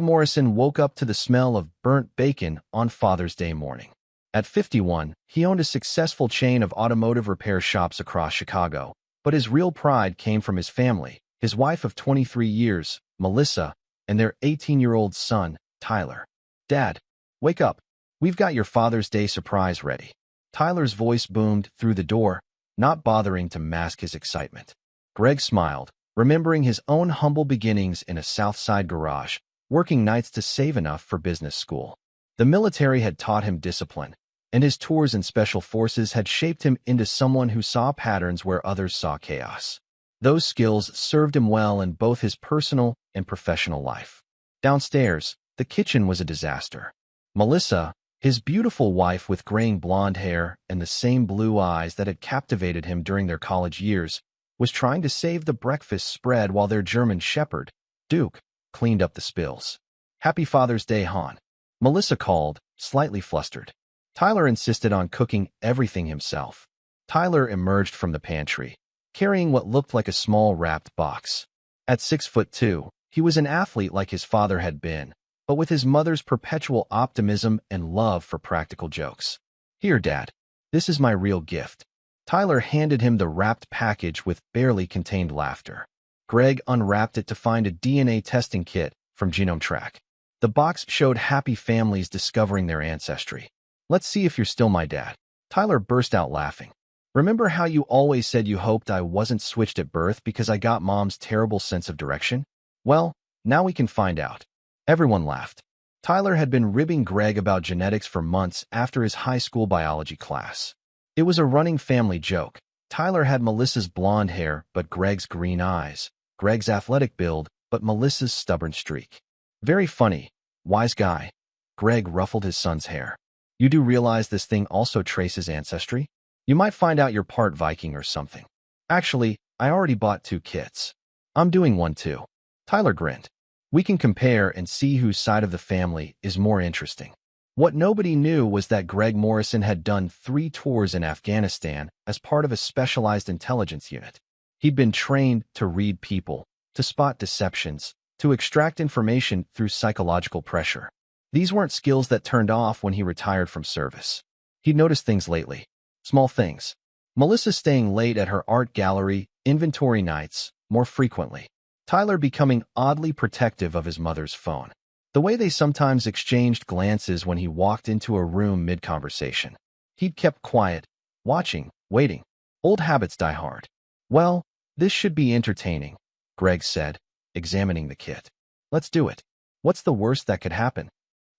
Morrison woke up to the smell of burnt bacon on Father's Day morning. At 51, he owned a successful chain of automotive repair shops across Chicago, but his real pride came from his family, his wife of 23 years, Melissa, and their 18-year-old son, Tyler. "Dad, wake up. We've got your Father's Day surprise ready." Tyler's voice boomed through the door, not bothering to mask his excitement. Greg smiled, remembering his own humble beginnings in a South Side garage, working nights to save enough for business school. The military had taught him discipline, and his tours in special forces had shaped him into someone who saw patterns where others saw chaos. Those skills served him well in both his personal and professional life. Downstairs, the kitchen was a disaster. Melissa, his beautiful wife with graying blonde hair and the same blue eyes that had captivated him during their college years, was trying to save the breakfast spread while their German shepherd, Duke, cleaned up the spills. "Happy Father's Day, hon," Melissa called, slightly flustered. Tyler insisted on cooking everything himself. Tyler emerged from the pantry, carrying what looked like a small wrapped box. At 6'2", he was an athlete like his father had been, but with his mother's perpetual optimism and love for practical jokes. "Here, Dad. This is my real gift." Tyler handed him the wrapped package with barely contained laughter. Greg unwrapped it to find a DNA testing kit from Genome Track. The box showed happy families discovering their ancestry. "Let's see if you're still my dad." Tyler burst out laughing. "Remember how you always said you hoped I wasn't switched at birth because I got Mom's terrible sense of direction? Well, now we can find out." Everyone laughed. Tyler had been ribbing Greg about genetics for months after his high school biology class. It was a running family joke. Tyler had Melissa's blonde hair but Greg's green eyes, Greg's athletic build but Melissa's stubborn streak. "Very funny, wise guy." Greg ruffled his son's hair. "You do realize this thing also traces ancestry? You might find out you're part Viking or something." "Actually, I already bought 2 kits. I'm doing one too." Tyler grinned. "We can compare and see whose side of the family is more interesting." What nobody knew was that Greg Morrison had done 3 tours in Afghanistan as part of a specialized intelligence unit. He'd been trained to read people, to spot deceptions, to extract information through psychological pressure. These weren't skills that turned off when he retired from service. He'd noticed things lately. Small things. Melissa staying late at her art gallery, inventory nights, more frequently. Tyler becoming oddly protective of his mother's phone. The way they sometimes exchanged glances when he walked into a room mid-conversation. He'd kept quiet, watching, waiting. Old habits die hard. "Well, this should be entertaining," Greg said, examining the kit. "Let's do it. What's the worst that could happen?"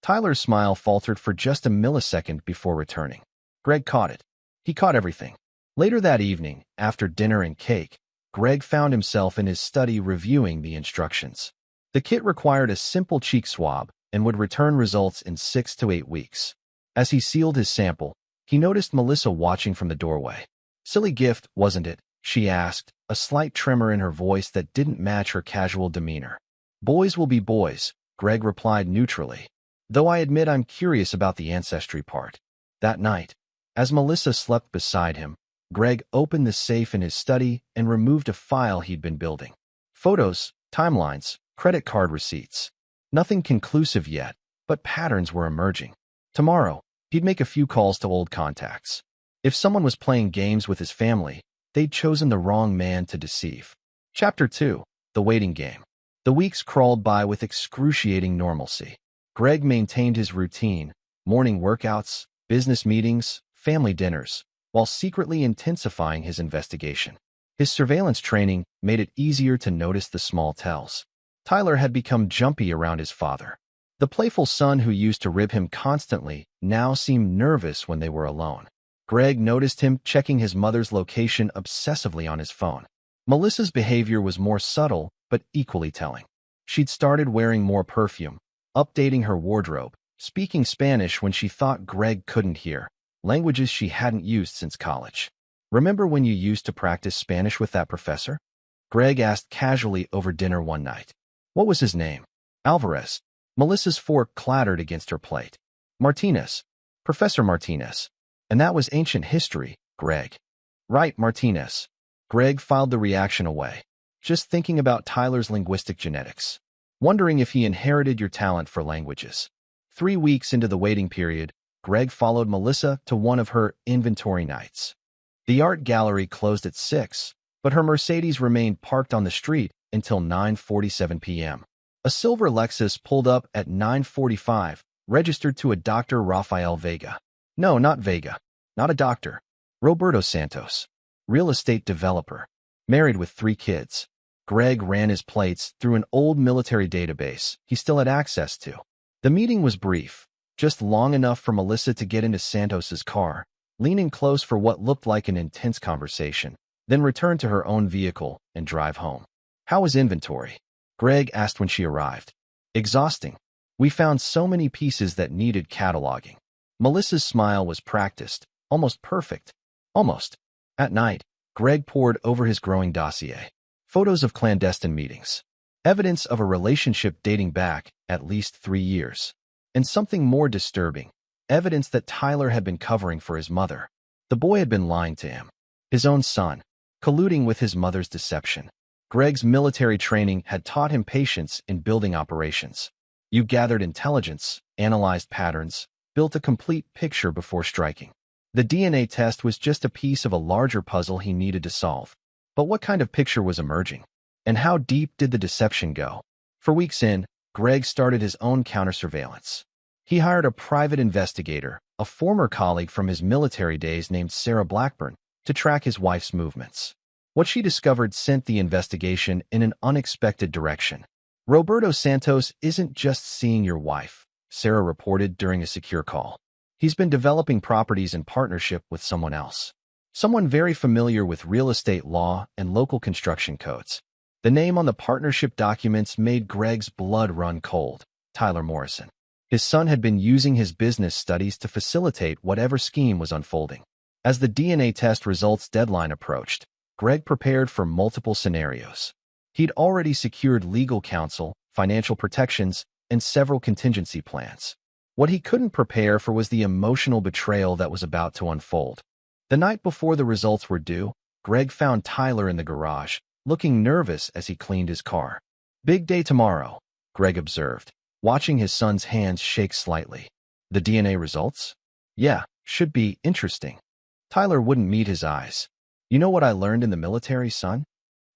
Tyler's smile faltered for just a millisecond before returning. Greg caught it. He caught everything. Later that evening, after dinner and cake, Greg found himself in his study reviewing the instructions. The kit required a simple cheek swab and would return results in 6 to 8 weeks. As he sealed his sample, he noticed Melissa watching from the doorway. "Silly gift, wasn't it?" she asked, a slight tremor in her voice that didn't match her casual demeanor. "Boys will be boys," Greg replied neutrally, "though I admit I'm curious about the ancestry part." That night, as Melissa slept beside him, Greg opened the safe in his study and removed a file he'd been building. Photos, timelines, credit card receipts. Nothing conclusive yet, but patterns were emerging. Tomorrow, he'd make a few calls to old contacts. If someone was playing games with his family, they'd chosen the wrong man to deceive. Chapter 2. The Waiting Game. The weeks crawled by with excruciating normalcy. Greg maintained his routine, morning workouts, business meetings, family dinners, while secretly intensifying his investigation. His surveillance training made it easier to notice the small tells. Tyler had become jumpy around his father. The playful son who used to rib him constantly now seemed nervous when they were alone. Greg noticed him checking his mother's location obsessively on his phone. Melissa's behavior was more subtle, but equally telling. She'd started wearing more perfume, updating her wardrobe, speaking Spanish when she thought Greg couldn't hear, languages she hadn't used since college. "Remember when you used to practice Spanish with that professor?" Greg asked casually over dinner one night. "What was his name?" "Alvarez." Melissa's fork clattered against her plate. "Martinez. Professor Martinez. And that was ancient history, Greg." "Right, Martinez." Greg filed the reaction away. Just thinking about Tyler's linguistic genetics. wondering if he inherited your talent for languages. 3 weeks into the waiting period, Greg followed Melissa to one of her inventory nights. The art gallery closed at 6, but her Mercedes remained parked on the street until 9:47 p.m. A silver Lexus pulled up at 9:45, registered to a Dr. Rafael Vega. No, not Vega. Not a doctor. Roberto Santos. Real estate developer. Married with 3 kids. Greg ran his plates through an old military database he still had access to. The meeting was brief, just long enough for Melissa to get into Santos's car, leaning close for what looked like an intense conversation, then return to her own vehicle and drive home. How was inventory? Greg asked when she arrived. Exhausting. We found so many pieces that needed cataloging. Melissa's smile was practiced, almost perfect. Almost. At night, Greg pored over his growing dossier. Photos of clandestine meetings. Evidence of a relationship dating back at least 3 years. And something more disturbing. Evidence that Tyler had been covering for his mother. The boy had been lying to him. His own son. Colluding with his mother's deception. Greg's military training had taught him patience in building operations. You gathered intelligence, analyzed patterns, built a complete picture before striking. The DNA test was just a piece of a larger puzzle he needed to solve. But what kind of picture was emerging? And how deep did the deception go? For weeks in, Greg started his own counter-surveillance. He hired a private investigator, a former colleague from his military days named Sarah Blackburn, to track his wife's movements. What she discovered sent the investigation in an unexpected direction. Roberto Santos isn't just seeing your wife, Sarah reported during a secure call. He's been developing properties in partnership with someone else. Someone very familiar with real estate law and local construction codes. The name on the partnership documents made Greg's blood run cold. Tyler Morrison. His son had been using his business studies to facilitate whatever scheme was unfolding. As the DNA test results deadline approached, Greg prepared for multiple scenarios. He'd already secured legal counsel, financial protections, and several contingency plans. What he couldn't prepare for was the emotional betrayal that was about to unfold. The night before the results were due, Greg found Tyler in the garage, looking nervous as he cleaned his car. Big day tomorrow, Greg observed, watching his son's hands shake slightly. The DNA results? Yeah, should be interesting. Tyler wouldn't meet his eyes. You know what I learned in the military, son?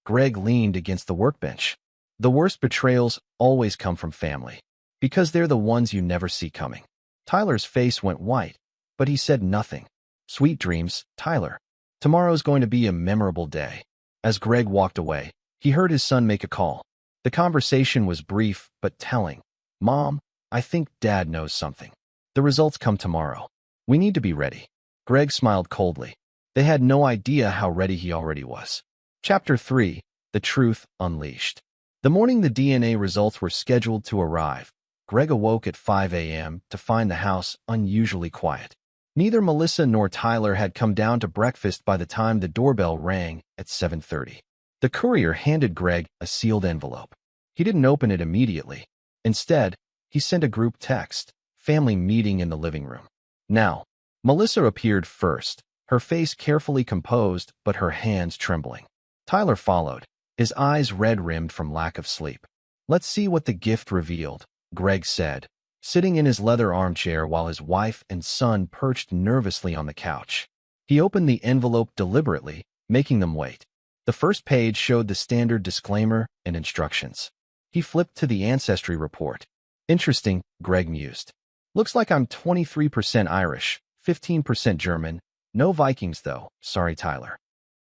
Greg leaned against the workbench. The worst betrayals always come from family, because they're the ones you never see coming. Tyler's face went white, but he said nothing. Sweet dreams, Tyler. Tomorrow's going to be a memorable day. As Greg walked away, he heard his son make a call. The conversation was brief but telling. Mom, I think Dad knows something. The results come tomorrow. We need to be ready. Greg smiled coldly. They had no idea how ready he already was. Chapter 3. The Truth Unleashed. The morning the DNA results were scheduled to arrive, Greg awoke at 5 a.m. to find the house unusually quiet. Neither Melissa nor Tyler had come down to breakfast by the time the doorbell rang at 7:30. The courier handed Greg a sealed envelope. He didn't open it immediately. Instead, he sent a group text, family meeting in the living room. Now, Melissa appeared first, her face carefully composed but her hands trembling. Tyler followed, his eyes red-rimmed from lack of sleep. Let's see what the gift revealed, Greg said, sitting in his leather armchair while his wife and son perched nervously on the couch. He opened the envelope deliberately, making them wait. The first page showed the standard disclaimer and instructions. He flipped to the ancestry report. Interesting, Greg mused. Looks like I'm 23% Irish, 15% German. No Vikings, though. Sorry, Tyler.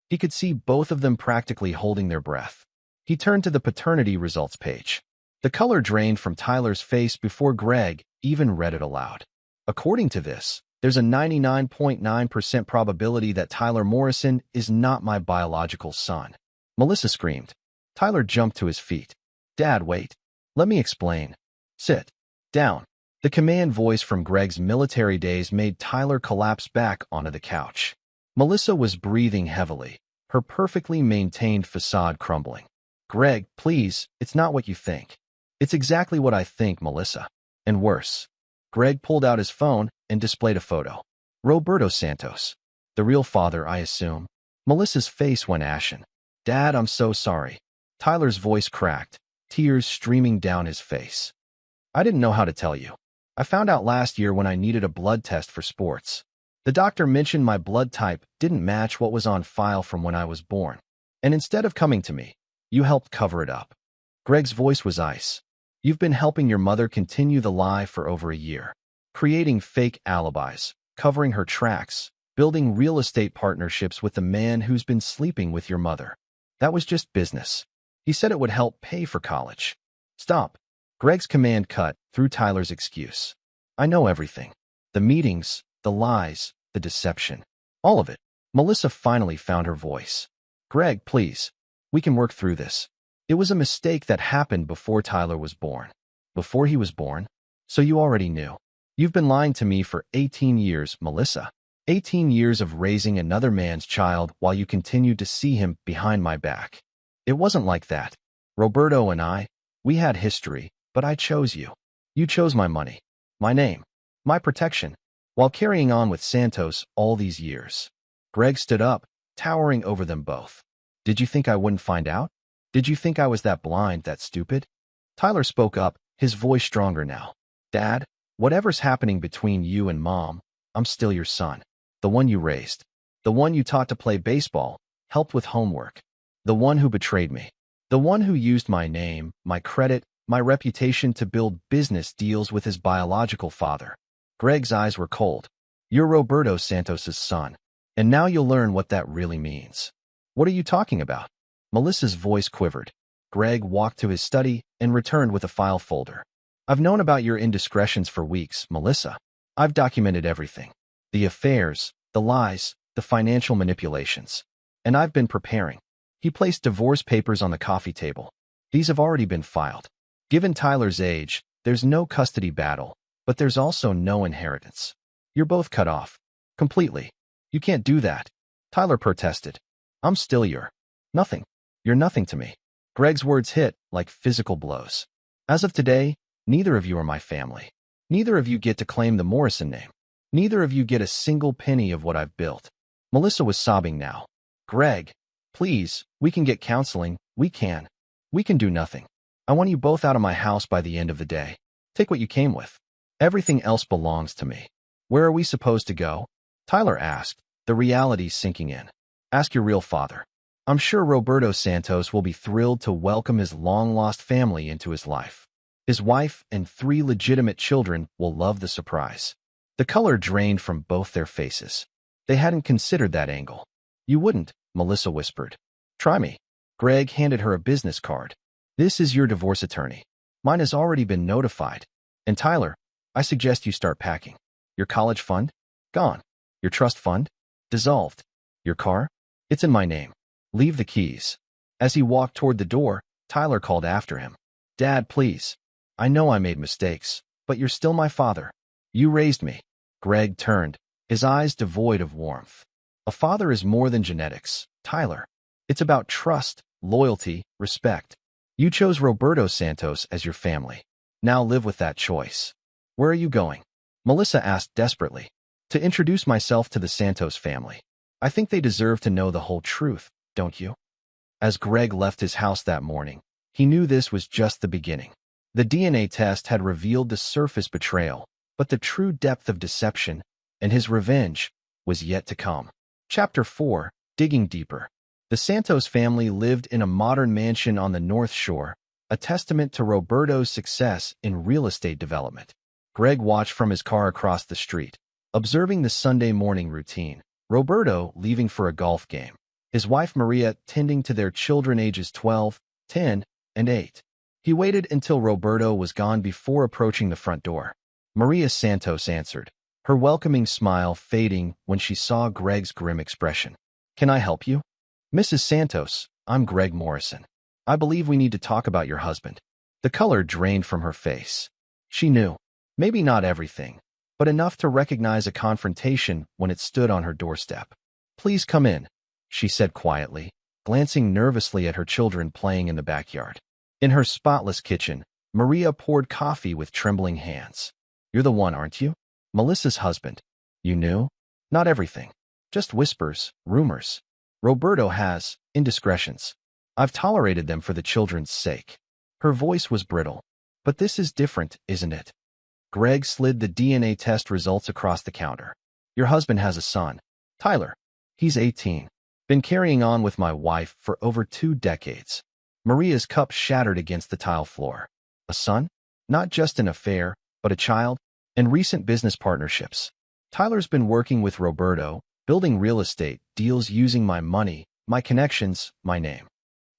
He could see both of them practically holding their breath. He turned to the paternity results page. The color drained from Tyler's face before Greg even read it aloud. According to this, there's a 99.9% probability that Tyler Morrison is not my biological son. Melissa screamed. Tyler jumped to his feet. Dad, wait. Let me explain. Sit down. The command voice from Greg's military days made Tyler collapse back onto the couch. Melissa was breathing heavily, her perfectly maintained facade crumbling. Greg, please, it's not what you think. It's exactly what I think, Melissa. And worse. Greg pulled out his phone and displayed a photo. Roberto Santos. The real father, I assume. Melissa's face went ashen. Dad, I'm so sorry. Tyler's voice cracked. tears streaming down his face. I didn't know how to tell you. I found out last year when I needed a blood test for sports. The doctor mentioned my blood type didn't match what was on file from when I was born. And instead of coming to me, you helped cover it up. Greg's voice was ice. You've been helping your mother continue the lie for over a year, creating fake alibis, covering her tracks, building real estate partnerships with the man who's been sleeping with your mother. That was just business. He said it would help pay for college. Stop. Greg's command cut through Tyler's excuse. I know everything. The meetings, the lies, the deception. All of it. Melissa finally found her voice. Greg, please. We can work through this. It was a mistake that happened before Tyler was born. Before he was born? So you already knew. You've been lying to me for 18 years, Melissa. 18 years of raising another man's child while you continued to see him behind my back. It wasn't like that. Roberto and I, we had history, but I chose you. You chose my money, my name, my protection, while carrying on with Santos all these years. Greg stood up, towering over them both. Did you think I wouldn't find out? Did you think I was that blind, that stupid? Tyler spoke up, his voice stronger now. Dad, whatever's happening between you and Mom, I'm still your son. The one you raised. The one you taught to play baseball, helped with homework. The one who betrayed me. The one who used my name, my credit, my reputation to build business deals with his biological father. Greg's eyes were cold. You're Roberto Santos's son. And now you'll learn what that really means. What are you talking about? Melissa's voice quivered. Greg walked to his study and returned with a file folder. I've known about your indiscretions for weeks, Melissa. I've documented everything. The affairs, the lies, the financial manipulations. And I've been preparing. He placed divorce papers on the coffee table. These have already been filed. Given Tyler's age, there's no custody battle, but there's also no inheritance. You're both cut off. Completely. You can't do that. Tyler protested. I'm still your nothing. You're nothing to me. Greg's words hit like physical blows. As of today, neither of you are my family. Neither of you get to claim the Morrison name. Neither of you get a single penny of what I've built. Melissa was sobbing now. Greg, please, we can get counseling. We can. We can do nothing. I want you both out of my house by the end of the day. Take what you came with. Everything else belongs to me. Where are we supposed to go? Tyler asked, the reality sinking in. Ask your real father. I'm sure Roberto Santos will be thrilled to welcome his long-lost family into his life. His wife and 3 legitimate children will love the surprise. The color drained from both their faces. They hadn't considered that angle. You wouldn't, Melissa whispered. Try me. Greg handed her a business card. This is your divorce attorney. Mine has already been notified. And Tyler, I suggest you start packing. Your college fund? Gone. Your trust fund? Dissolved. Your car? It's in my name. Leave the keys. As he walked toward the door, Tyler called after him. Dad, please. I know I made mistakes, but you're still my father. You raised me. Greg turned, his eyes devoid of warmth. A father is more than genetics, Tyler. It's about trust, loyalty, respect. You chose Roberto Santos as your family. Now live with that choice. Where are you going? Melissa asked desperately. To introduce myself to the Santos family. I think they deserve to know the whole truth, don't you? As Greg left his house that morning, he knew this was just the beginning. The DNA test had revealed the surface betrayal, but the true depth of deception and his revenge was yet to come. Chapter 4, Digging Deeper. The Santos family lived in a modern mansion on the North Shore, a testament to Roberto's success in real estate development. Greg watched from his car across the street, observing the Sunday morning routine. Roberto leaving for a golf game. His wife Maria tending to their children ages 12, 10, and 8. He waited until Roberto was gone before approaching the front door. Maria Santos answered, her welcoming smile fading when she saw Greg's grim expression. Can I help you? Mrs. Santos, I'm Greg Morrison. I believe we need to talk about your husband. The color drained from her face. She knew. Maybe not everything, but enough to recognize a confrontation when it stood on her doorstep. Please come in, she said quietly, glancing nervously at her children playing in the backyard. In her spotless kitchen, Maria poured coffee with trembling hands. You're the one, aren't you? Melissa's husband. You knew? Not everything. Just whispers, rumors. Roberto has indiscretions. I've tolerated them for the children's sake. Her voice was brittle. But this is different, isn't it? Greg slid the DNA test results across the counter. Your husband has a son, Tyler. He's 18. Been carrying on with my wife for over 2 decades. Maria's cup shattered against the tile floor. A son? Not just an affair, but a child? And recent business partnerships. Tyler's been working with Roberto, building real estate deals using my money, my connections, my name.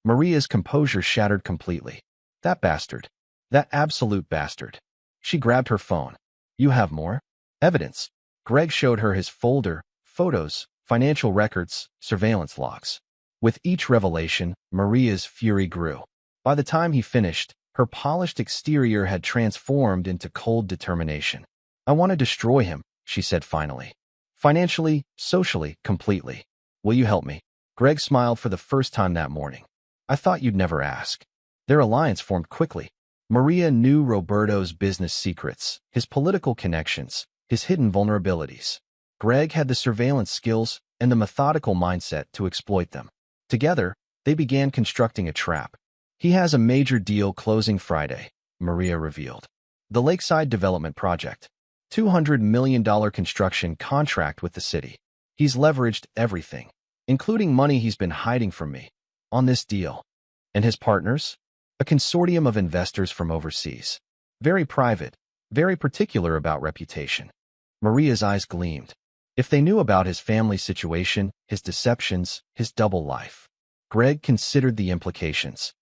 Maria's composure shattered completely. That bastard. That absolute bastard. She grabbed her phone. You have more? Evidence. Greg showed her his folder, photos, financial records, surveillance logs. With each revelation, Maria's fury grew. By the time he finished, her polished exterior had transformed into cold determination. I want to destroy him, she said finally. Financially, socially, completely. Will you help me? Greg smiled for the first time that morning. I thought you'd never ask. Their alliance formed quickly. Maria knew Roberto's business secrets, his political connections, his hidden vulnerabilities. Greg had the surveillance skills and the methodical mindset to exploit them. Together, they began constructing a trap. He has a major deal closing Friday, Maria revealed. The Lakeside Development Project. $200 million construction contract with the city. He's leveraged everything, including money he's been hiding from me, on this deal. And his partners? A consortium of investors from overseas. Very private, very particular about reputation. Maria's eyes gleamed. If they knew about his family situation, his deceptions, his double life. Greg considered the implications.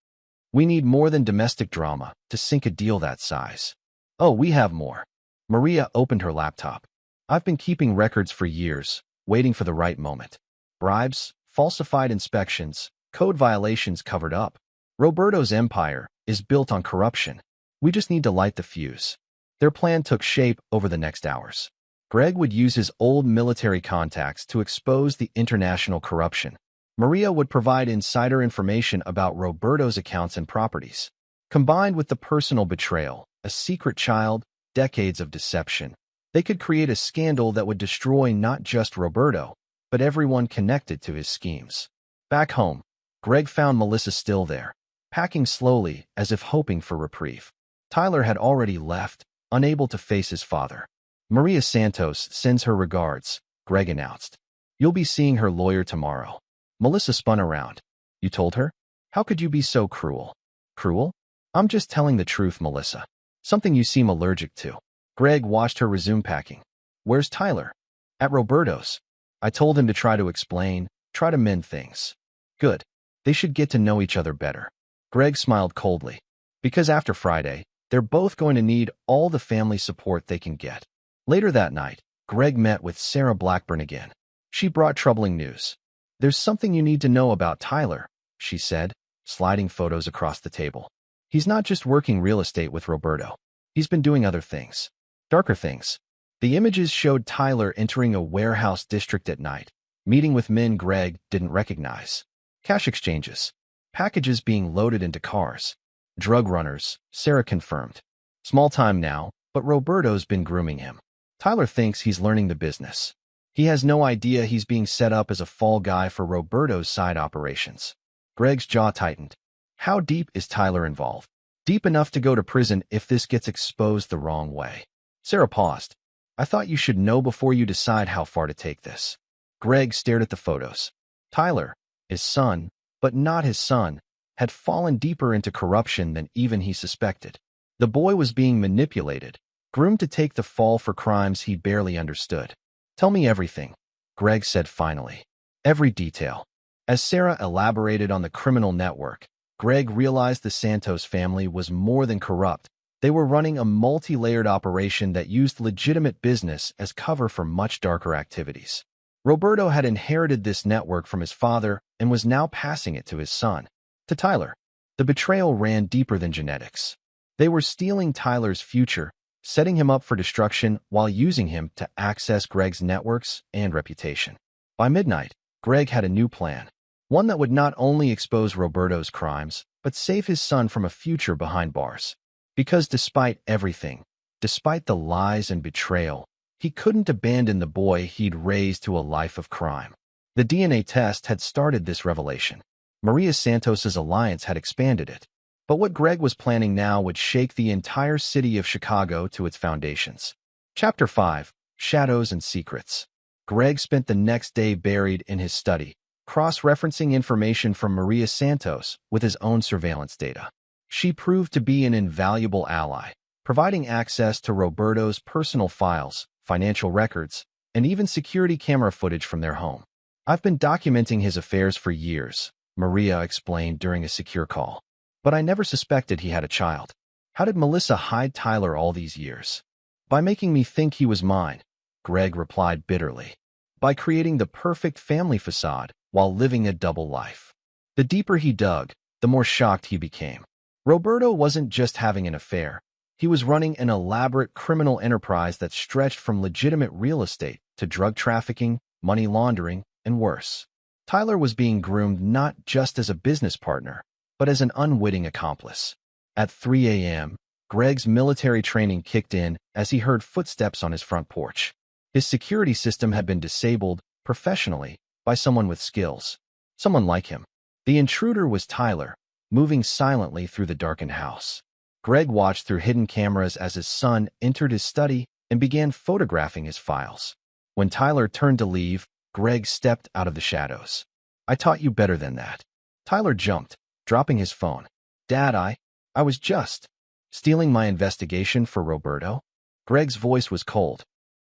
We need more than domestic drama to sink a deal that size. Oh, we have more. Maria opened her laptop. I've been keeping records for years, waiting for the right moment. Bribes, falsified inspections, code violations covered up. Roberto's empire is built on corruption. We just need to light the fuse. Their plan took shape over the next hours. Greg would use his old military contacts to expose the international corruption. Maria would provide insider information about Roberto's accounts and properties. Combined with the personal betrayal, a secret child, decades of deception, they could create a scandal that would destroy not just Roberto, but everyone connected to his schemes. Back home, Greg found Melissa still there, packing slowly as if hoping for reprieve. Tyler had already left, unable to face his father. Maria Santos sends her regards, Greg announced. You'll be seeing her lawyer tomorrow. Melissa spun around. You told her? How could you be so cruel? Cruel? I'm just telling the truth, Melissa. Something you seem allergic to. Greg watched her resume packing. Where's Tyler? At Roberto's. I told him to try to explain, try to mend things. Good. They should get to know each other better. Greg smiled coldly. Because after Friday, they're both going to need all the family support they can get. Later that night, Greg met with Sarah Blackburn again. She brought troubling news. There's something you need to know about Tyler, she said, sliding photos across the table. He's not just working real estate with Roberto. He's been doing other things. Darker things. The images showed Tyler entering a warehouse district at night, meeting with men Greg didn't recognize. Cash exchanges. Packages being loaded into cars. Drug runners, Sarah confirmed. Small time now, but Roberto's been grooming him. Tyler thinks he's learning the business. He has no idea he's being set up as a fall guy for Roberto's side operations. Greg's jaw tightened. How deep is Tyler involved? Deep enough to go to prison if this gets exposed the wrong way. Sarah paused. I thought you should know before you decide how far to take this. Greg stared at the photos. Tyler, his son, but not his son, had fallen deeper into corruption than even he suspected. The boy was being manipulated, groomed to take the fall for crimes he barely understood. Tell me everything, Greg said finally. Every detail. As Sarah elaborated on the criminal network, Greg realized the Santos family was more than corrupt. They were running a multi-layered operation that used legitimate business as cover for much darker activities. Roberto had inherited this network from his father and was now passing it to his son. To Tyler, the betrayal ran deeper than genetics. They were stealing Tyler's future, setting him up for destruction while using him to access Greg's networks and reputation. By midnight, Greg had a new plan. One that would not only expose Roberto's crimes, but save his son from a future behind bars. Because despite everything, despite the lies and betrayal, he couldn't abandon the boy he'd raised to a life of crime. The DNA test had started this revelation. Maria Santos's alliance had expanded it. But what Greg was planning now would shake the entire city of Chicago to its foundations. Chapter 5. Shadows and Secrets. Greg spent the next day buried in his study, cross-referencing information from Maria Santos with his own surveillance data. She proved to be an invaluable ally, providing access to Roberto's personal files, financial records, and even security camera footage from their home. "I've been documenting his affairs for years," Maria explained during a secure call. "But I never suspected he had a child. How did Melissa hide Tyler all these years?" "By making me think he was mine," Greg replied bitterly. "By creating the perfect family facade while living a double life." The deeper he dug, the more shocked he became. Roberto wasn't just having an affair. He was running an elaborate criminal enterprise that stretched from legitimate real estate to drug trafficking, money laundering, and worse. Tyler was being groomed not just as a business partner, but as an unwitting accomplice. At 3 a.m., Greg's military training kicked in as he heard footsteps on his front porch. His security system had been disabled, professionally, by someone with skills. Someone like him. The intruder was Tyler, moving silently through the darkened house. Greg watched through hidden cameras as his son entered his study and began photographing his files. When Tyler turned to leave, Greg stepped out of the shadows. "I taught you better than that." Tyler jumped, dropping his phone. "Dad, I was just stealing my investigation for Roberto." Greg's voice was cold.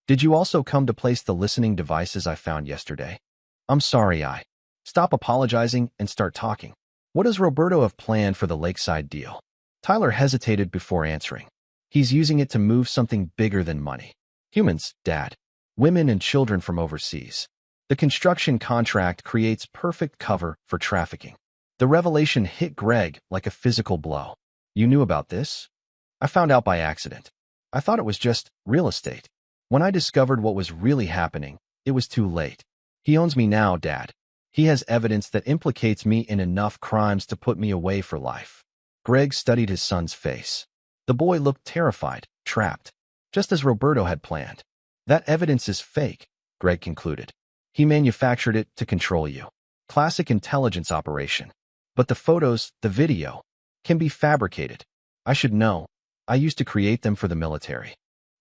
"Did you also come to place the listening devices I found yesterday?" "I'm sorry, Stop apologizing and start talking. What does Roberto have planned for the Lakeside deal?" Tyler hesitated before answering. "He's using it to move something bigger than money. Humans, Dad. Women and children from overseas. The construction contract creates perfect cover for trafficking." The revelation hit Greg like a physical blow. "You knew about this?" "I found out by accident. I thought it was just real estate. When I discovered what was really happening, it was too late. He owns me now, Dad. He has evidence that implicates me in enough crimes to put me away for life." Greg studied his son's face. The boy looked terrified, trapped, just as Roberto had planned. "That evidence is fake," Greg concluded. "He manufactured it to control you. Classic intelligence operation. But the photos, the video, can be fabricated. I should know. I used to create them for the military."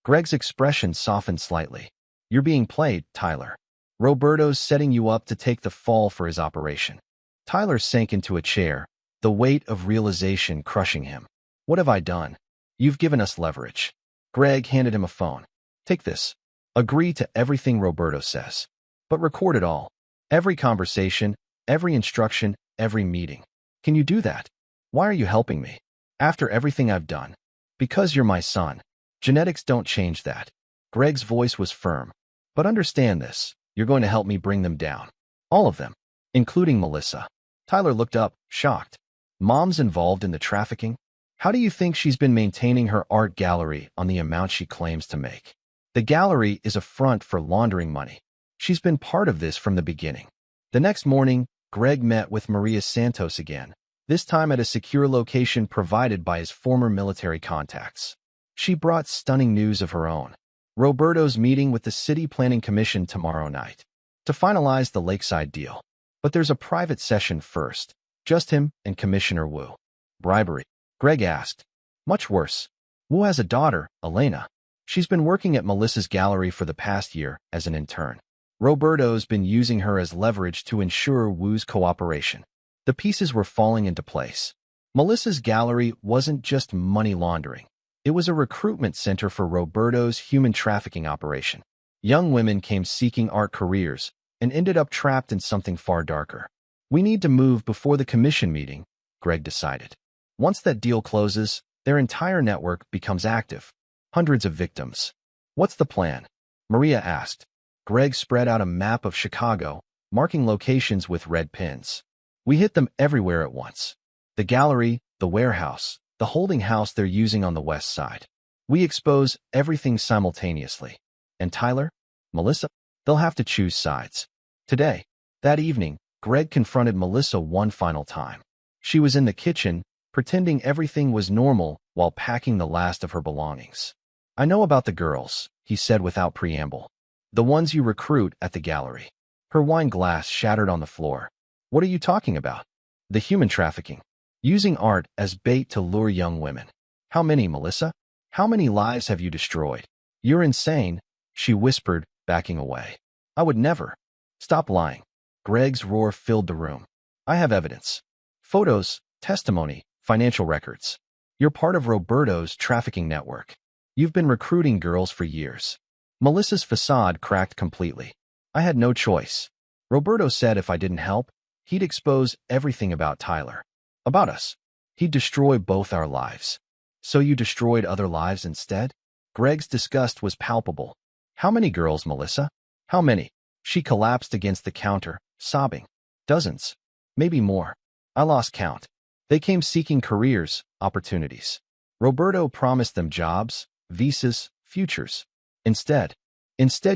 Greg's expression softened slightly. "You're being played, Tyler. Roberto's setting you up to take the fall for his operation." Tyler sank into a chair, the weight of realization crushing him. "What have I done?" "You've given us leverage." Greg handed him a phone. "Take this. Agree to everything Roberto says. But record it all. Every conversation, every instruction, every meeting. Can you do that?" "Why are you helping me?" "After everything I've done." "Because you're my son. Genetics don't change that." Greg's voice was firm. "But understand this. You're going to help me bring them down. All of them. Including Melissa." Tyler looked up, shocked. "Mom's involved in the trafficking? How do you think she's been maintaining her art gallery on the amount she claims to make?" "The gallery is a front for laundering money. She's been part of this from the beginning." The next morning, Greg met with Maria Santos again, this time at a secure location provided by his former military contacts. She brought stunning news of her own. Roberto's meeting with the City Planning Commission tomorrow night to finalize the Lakeside deal. But there's a private session first, just him and Commissioner Wu. "Bribery?" Greg asked. "Much worse. Wu has a daughter, Elena. She's been working at Melissa's gallery for the past year as an intern. Roberto's been using her as leverage to ensure Wu's cooperation." The pieces were falling into place. Melissa's gallery wasn't just money laundering. It was a recruitment center for Roberto's human trafficking operation. Young women came seeking art careers and ended up trapped in something far darker. "We need to move before the commission meeting," Greg decided. "Once that deal closes, their entire network becomes active. Hundreds of victims." "What's the plan?" Maria asked. Greg spread out a map of Chicago, marking locations with red pins. "We hit them everywhere at once. The gallery, the warehouse, the holding house they're using on the west side. We expose everything simultaneously. And Tyler? Melissa? They'll have to choose sides." Today, that evening, Greg confronted Melissa one final time. She was in the kitchen, pretending everything was normal while packing the last of her belongings. "I know about the girls," he said without preamble. "The ones you recruit at the gallery." Her wine glass shattered on the floor. "What are you talking about?" "The human trafficking. using art as bait to lure young women. How many, Melissa? How many lives have you destroyed? You're insane, she whispered, backing away. I would never. Stop lying. Greg's roar filled the room. I have evidence. Photos, testimony, financial records. You're part of Roberto's trafficking network. You've been recruiting girls for years. Melissa's facade cracked completely. I had no choice. Roberto said if I didn't help, he'd expose everything about Tyler. About us. He'd destroy both our lives. So you destroyed other lives instead? Greg's disgust was palpable. How many girls, Melissa? How many? She collapsed against the counter, sobbing. Dozens. Maybe more. I lost count. They came seeking careers, opportunities. Roberto promised them jobs, visas, futures. Instead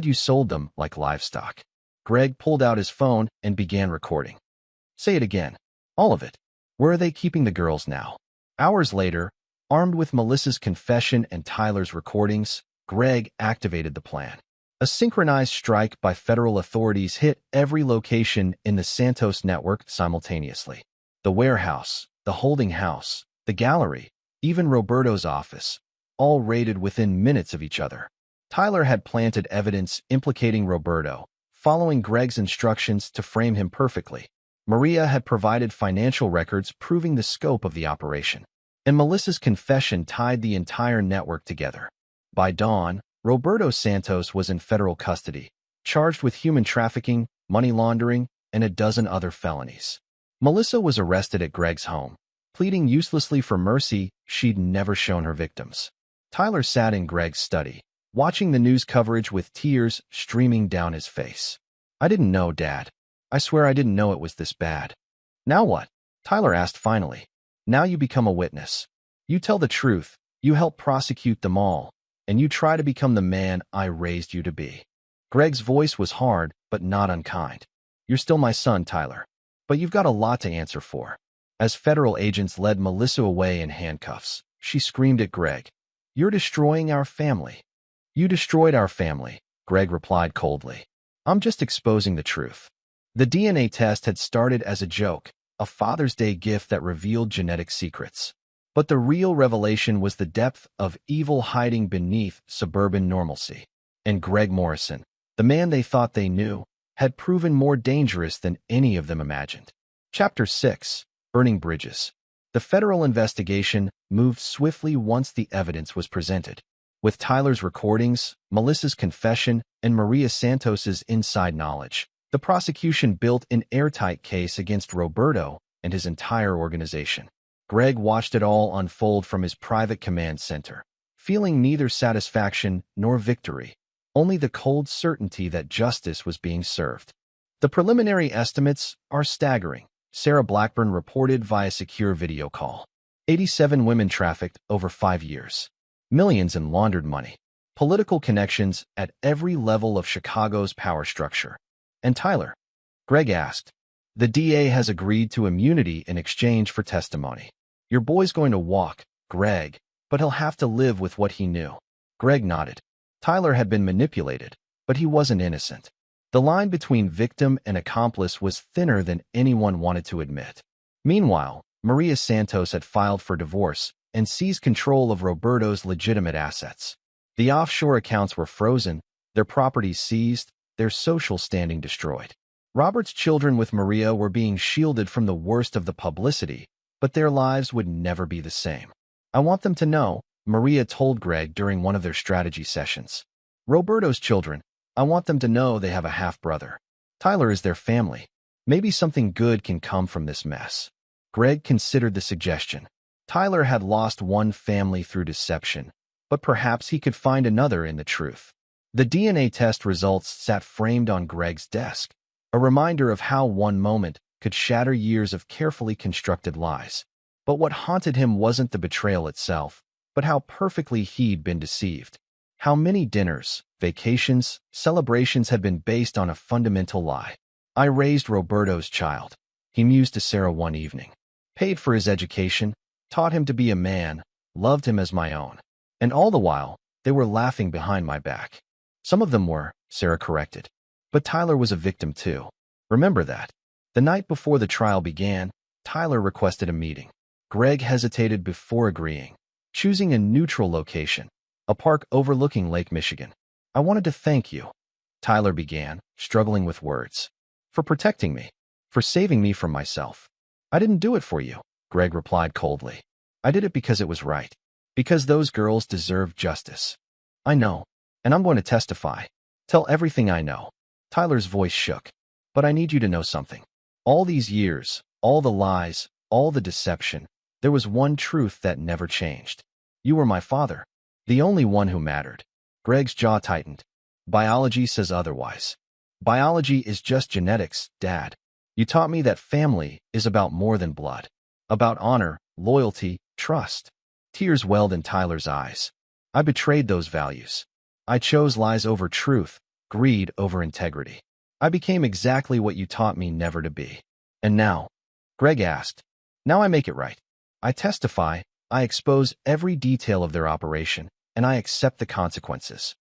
you sold them like livestock. Greg pulled out his phone and began recording. Say it again. All of it. Where are they keeping the girls now? Hours later, armed with Melissa's confession and Tyler's recordings, Greg activated the plan. A synchronized strike by federal authorities hit every location in the Santos network simultaneously. The warehouse, the holding house, the gallery, even Roberto's office, all raided within minutes of each other. Tyler had planted evidence implicating Roberto, following Greg's instructions to frame him perfectly. Maria had provided financial records proving the scope of the operation, and Melissa's confession tied the entire network together. By dawn, Roberto Santos was in federal custody, charged with human trafficking, money laundering, and a dozen other felonies. Melissa was arrested at Greg's home, pleading uselessly for mercy she'd never shown her victims. Tyler sat in Greg's study, watching the news coverage with tears streaming down his face. I didn't know, Dad. I swear I didn't know it was this bad. Now what? Tyler asked finally. Now you become a witness. You tell the truth, you help prosecute them all, and you try to become the man I raised you to be. Greg's voice was hard, but not unkind. You're still my son, Tyler. But you've got a lot to answer for. As federal agents led Melissa away in handcuffs, she screamed at Greg. You're destroying our family. You destroyed our family, Greg replied coldly. I'm just exposing the truth. The DNA test had started as a joke, a Father's Day gift that revealed genetic secrets. But the real revelation was the depth of evil hiding beneath suburban normalcy. And Greg Morrison, the man they thought they knew, had proven more dangerous than any of them imagined. Chapter 6. Burning Bridges. The federal investigation moved swiftly once the evidence was presented. With Tyler's recordings, Melissa's confession, and Maria Santos's inside knowledge, the prosecution built an airtight case against Roberto and his entire organization. Greg watched it all unfold from his private command center, feeling neither satisfaction nor victory, only the cold certainty that justice was being served. The preliminary estimates are staggering, Sarah Blackburn reported via secure video call. 87 women trafficked over 5 years. Millions in laundered money. Political connections at every level of Chicago's power structure. And Tyler? Greg asked. The DA has agreed to immunity in exchange for testimony. Your boy's going to walk, Greg, but he'll have to live with what he knew. Greg nodded. Tyler had been manipulated, but he wasn't innocent. The line between victim and accomplice was thinner than anyone wanted to admit. Meanwhile, Maria Santos had filed for divorce and seized control of Roberto's legitimate assets. The offshore accounts were frozen, their properties seized, their social standing destroyed. Robert's children with Maria were being shielded from the worst of the publicity, but their lives would never be the same. I want them to know, Maria told Greg during one of their strategy sessions. Roberto's children, I want them to know they have a half-brother. Tyler is their family. Maybe something good can come from this mess. Greg considered the suggestion. Tyler had lost one family through deception, but perhaps he could find another in the truth. The DNA test results sat framed on Greg's desk, a reminder of how one moment could shatter years of carefully constructed lies. But what haunted him wasn't the betrayal itself, but how perfectly he'd been deceived. How many dinners, vacations, celebrations had been based on a fundamental lie. I raised Roberto's child, he mused to Sarah one evening. Paid for his education, taught him to be a man, loved him as my own. And all the while, they were laughing behind my back. Some of them were, Sarah corrected. But Tyler was a victim too. Remember that. The night before the trial began, Tyler requested a meeting. Greg hesitated before agreeing, choosing a neutral location, a park overlooking Lake Michigan. I wanted to thank you, Tyler began, struggling with words. For protecting me, for saving me from myself. I didn't do it for you, Greg replied coldly. I did it because it was right. Because those girls deserve justice. I know, and I'm going to testify. Tell everything I know. Tyler's voice shook. But I need you to know something. All these years, all the lies, all the deception, there was one truth that never changed. You were my father. The only one who mattered. Greg's jaw tightened. Biology says otherwise. Biology is just genetics, Dad. You taught me that family is about more than blood. About honor, loyalty, trust. Tears welled in Tyler's eyes. I betrayed those values. I chose lies over truth, greed over integrity. I became exactly what you taught me never to be. And now? Greg asked. Now I make it right. I testify, I expose every detail of their operation, and I accept the consequences.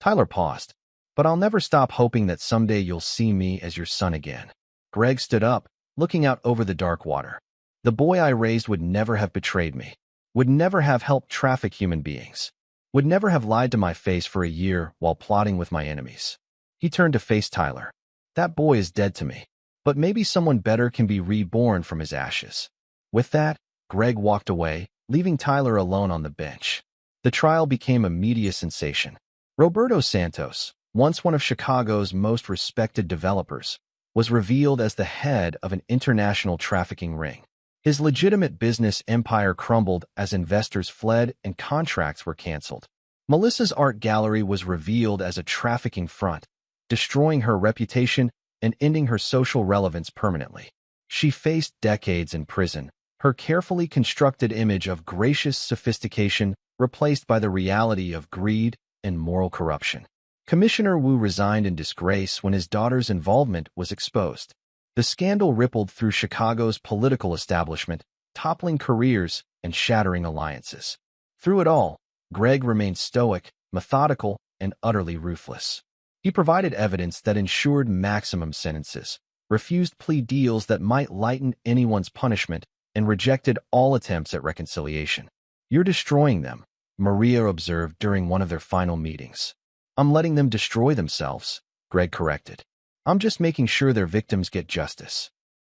Tyler paused. But I'll never stop hoping that someday you'll see me as your son again. Greg stood up, looking out over the dark water. The boy I raised would never have betrayed me, would never have helped traffic human beings, would never have lied to my face for a year while plotting with my enemies. He turned to face Tyler. That boy is dead to me, but maybe someone better can be reborn from his ashes. With that, Greg walked away, leaving Tyler alone on the bench. The trial became a media sensation. Roberto Santos, once one of Chicago's most respected developers, was revealed as the head of an international trafficking ring. His legitimate business empire crumbled as investors fled and contracts were canceled. Melissa's art gallery was revealed as a trafficking front, destroying her reputation and ending her social relevance permanently. She faced decades in prison, her carefully constructed image of gracious sophistication replaced by the reality of greed and moral corruption. Commissioner Wu resigned in disgrace when his daughter's involvement was exposed. The scandal rippled through Chicago's political establishment, toppling careers and shattering alliances. Through it all, Greg remained stoic, methodical, and utterly ruthless. He provided evidence that ensured maximum sentences, refused plea deals that might lighten anyone's punishment, and rejected all attempts at reconciliation. You're destroying them, Maria observed during one of their final meetings. I'm letting them destroy themselves, Greg corrected. I'm just making sure their victims get justice.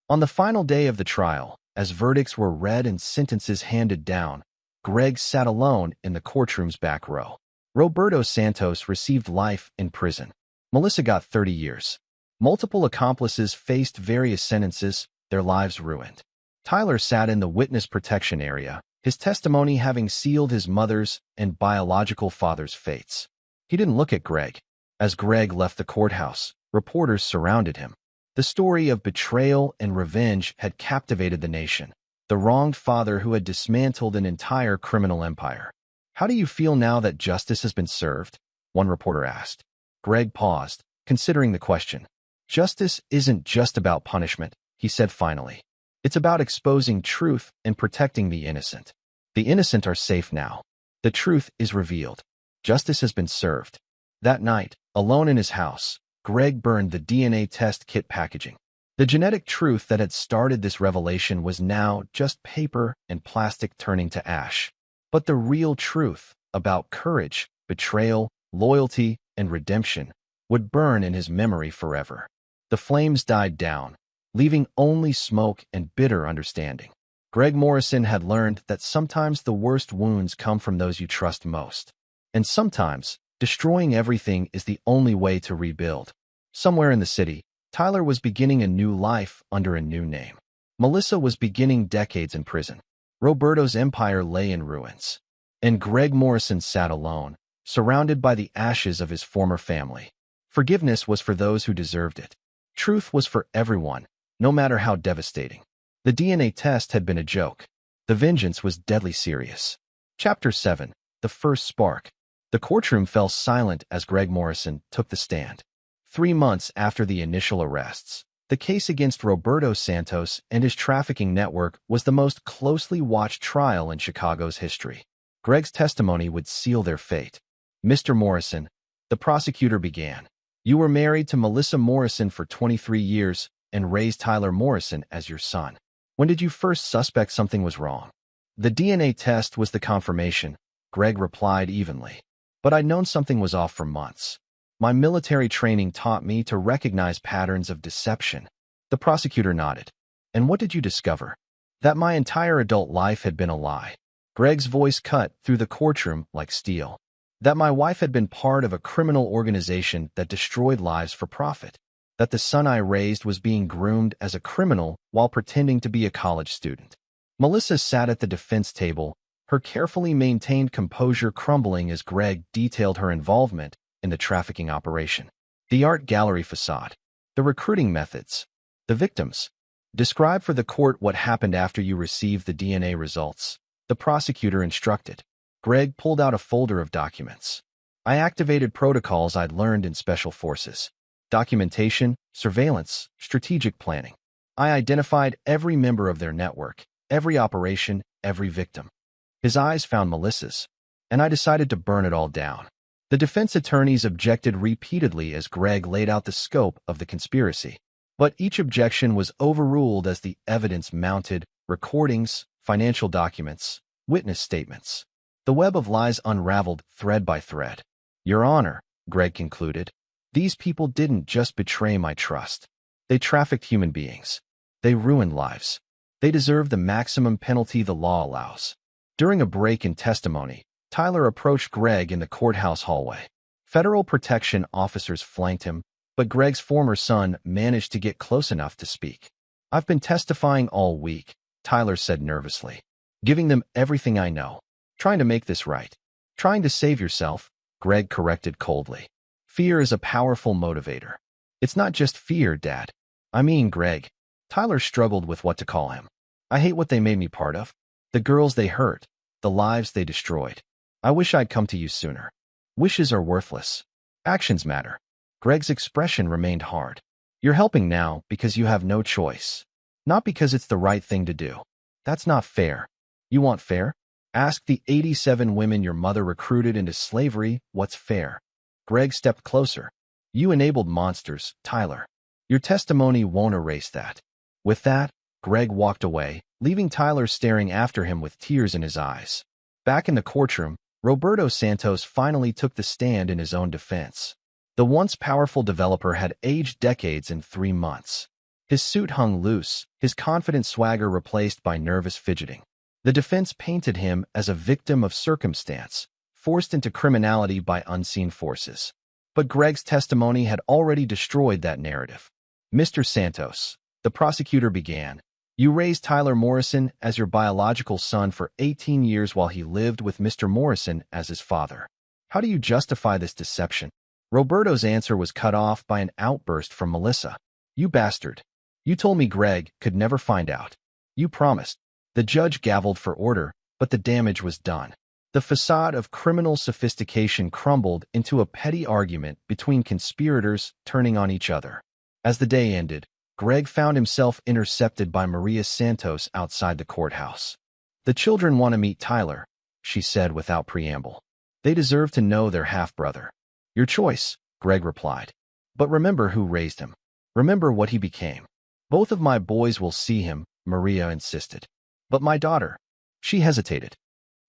On the final day of the trial, as verdicts were read and sentences handed down, Greg sat alone in the courtroom's back row. Roberto Santos received life in prison. Melissa got 30 years. Multiple accomplices faced various sentences, their lives ruined. Tyler sat in the witness protection area, his testimony having sealed his mother's and biological father's fates. He didn't look at Greg. As Greg left the courthouse, reporters surrounded him. The story of betrayal and revenge had captivated the nation. The wronged father who had dismantled an entire criminal empire. How do you feel now that justice has been served? One reporter asked. Greg paused, considering the question. Justice isn't just about punishment, he said finally. It's about exposing truth and protecting the innocent. The innocent are safe now. The truth is revealed. Justice has been served. That night, alone in his house, Greg burned the DNA test kit packaging. The genetic truth that had started this revelation was now just paper and plastic turning to ash. But the real truth about courage, betrayal, loyalty, and redemption would burn in his memory forever. The flames died down, leaving only smoke and bitter understanding. Greg Morrison had learned that sometimes the worst wounds come from those you trust most. And sometimes, destroying everything is the only way to rebuild. Somewhere in the city, Tyler was beginning a new life under a new name. Melissa was beginning decades in prison. Roberto's empire lay in ruins. And Greg Morrison sat alone, surrounded by the ashes of his former family. Forgiveness was for those who deserved it. Truth was for everyone, no matter how devastating. The DNA test had been a joke. The vengeance was deadly serious. Chapter 7. The First Spark. The courtroom fell silent as Greg Morrison took the stand. 3 months after the initial arrests, the case against Roberto Santos and his trafficking network was the most closely watched trial in Chicago's history. Greg's testimony would seal their fate. Mr. Morrison, the prosecutor began. You were married to Melissa Morrison for 23 years and raised Tyler Morrison as your son. When did you first suspect something was wrong? The DNA test was the confirmation, Greg replied evenly. But I'd known something was off for months. My military training taught me to recognize patterns of deception. The prosecutor nodded. And what did you discover? That my entire adult life had been a lie. Greg's voice cut through the courtroom like steel. That my wife had been part of a criminal organization that destroyed lives for profit. That the son I raised was being groomed as a criminal while pretending to be a college student. Melissa sat at the defense table, her carefully maintained composure crumbling as Greg detailed her involvement in the trafficking operation. The art gallery facade. The recruiting methods. The victims. Describe for the court what happened after you received the DNA results. The prosecutor instructed. Greg pulled out a folder of documents. I activated protocols I'd learned in special forces. Documentation, surveillance, strategic planning. I identified every member of their network, every operation, every victim. His eyes found Melissa's, and I decided to burn it all down. The defense attorneys objected repeatedly as Greg laid out the scope of the conspiracy. But each objection was overruled as the evidence mounted: recordings, financial documents, witness statements. The web of lies unraveled thread by thread. Your Honor, Greg concluded, these people didn't just betray my trust. They trafficked human beings. They ruined lives. They deserve the maximum penalty the law allows. During a break in testimony, Tyler approached Greg in the courthouse hallway. Federal protection officers flanked him, but Greg's former son managed to get close enough to speak. I've been testifying all week, Tyler said nervously. Giving them everything I know. Trying to make this right. Trying to save yourself, Greg corrected coldly. Fear is a powerful motivator. It's not just fear, Dad. I mean, Greg. Tyler struggled with what to call him. I hate what they made me part of. The girls they hurt. The lives they destroyed. I wish I'd come to you sooner. Wishes are worthless. Actions matter. Greg's expression remained hard. You're helping now because you have no choice. Not because it's the right thing to do. That's not fair. You want fair? Ask the 87 women your mother recruited into slavery what's fair. Greg stepped closer. You enabled monsters, Tyler. Your testimony won't erase that. With that, Greg walked away, leaving Tyler staring after him with tears in his eyes. Back in the courtroom, Roberto Santos finally took the stand in his own defense. The once powerful developer had aged decades in 3 months. His suit hung loose, his confident swagger replaced by nervous fidgeting. The defense painted him as a victim of circumstance, forced into criminality by unseen forces. But Greg's testimony had already destroyed that narrative. Mr. Santos, the prosecutor began, you raised Tyler Morrison as your biological son for 18 years while he lived with Mr. Morrison as his father. How do you justify this deception? Roberto's answer was cut off by an outburst from Melissa. You bastard. You told me Greg could never find out. You promised. The judge gavelled for order, but the damage was done. The facade of criminal sophistication crumbled into a petty argument between conspirators turning on each other. As the day ended, Greg found himself intercepted by Maria Santos outside the courthouse. The children want to meet Tyler, she said without preamble. They deserve to know their half-brother. Your choice, Greg replied. But remember who raised him. Remember what he became. Both of my boys will see him, Maria insisted. But my daughter, she hesitated.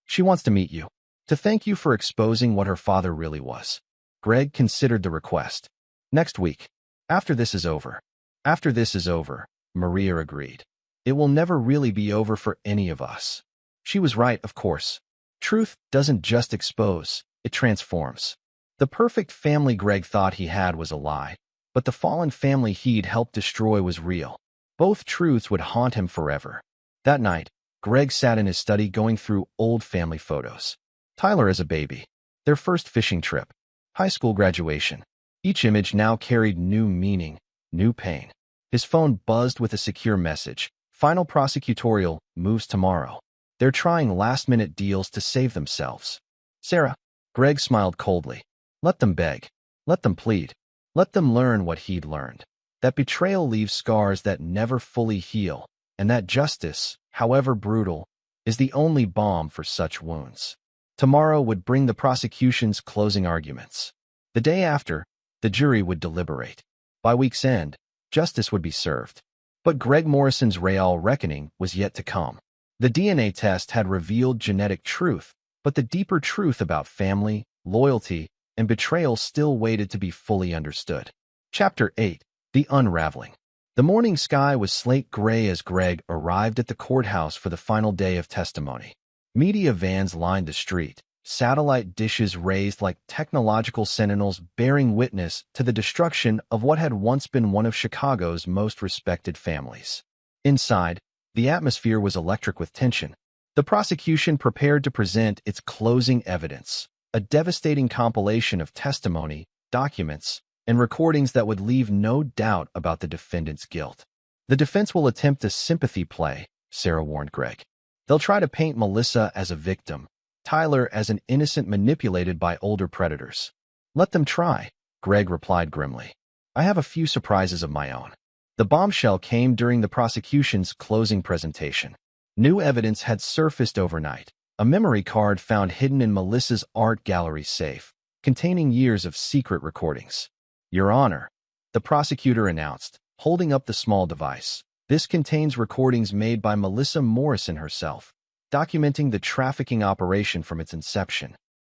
She wants to meet you, to thank you for exposing what her father really was. Greg considered the request. Next week. After this is over. After this is over, Maria agreed. It will never really be over for any of us. She was right, of course. Truth doesn't just expose, it transforms. The perfect family Greg thought he had was a lie, but the fallen family he'd helped destroy was real. Both truths would haunt him forever. That night, Greg sat in his study going through old family photos. Tyler as a baby, their first fishing trip, high school graduation. Each image now carried new meaning, new pain. His phone buzzed with a secure message. Final prosecutorial moves tomorrow. They're trying last-minute deals to save themselves. Sarah. Greg smiled coldly. Let them beg. Let them plead. Let them learn what he'd learned. That betrayal leaves scars that never fully heal, and that justice, however brutal, is the only balm for such wounds. Tomorrow would bring the prosecution's closing arguments. The day after, the jury would deliberate. By week's end, justice would be served. But Greg Morrison's real reckoning was yet to come. The DNA test had revealed genetic truth, but the deeper truth about family, loyalty, and betrayal still waited to be fully understood. Chapter 8. The Unraveling. The morning sky was slate gray as Greg arrived at the courthouse for the final day of testimony. Media vans lined the street, satellite dishes raised like technological sentinels bearing witness to the destruction of what had once been one of Chicago's most respected families. Inside, the atmosphere was electric with tension. The prosecution prepared to present its closing evidence, a devastating compilation of testimony, documents, and recordings that would leave no doubt about the defendant's guilt. The defense will attempt a sympathy play, Sarah warned Greg. They'll try to paint Melissa as a victim, Tyler as an innocent manipulated by older predators. Let them try, Greg replied grimly. I have a few surprises of my own. The bombshell came during the prosecution's closing presentation. New evidence had surfaced overnight, a memory card found hidden in Melissa's art gallery safe, containing years of secret recordings. Your Honor, the prosecutor announced, holding up the small device. This contains recordings made by Melissa Morrison herself, documenting the trafficking operation from its inception.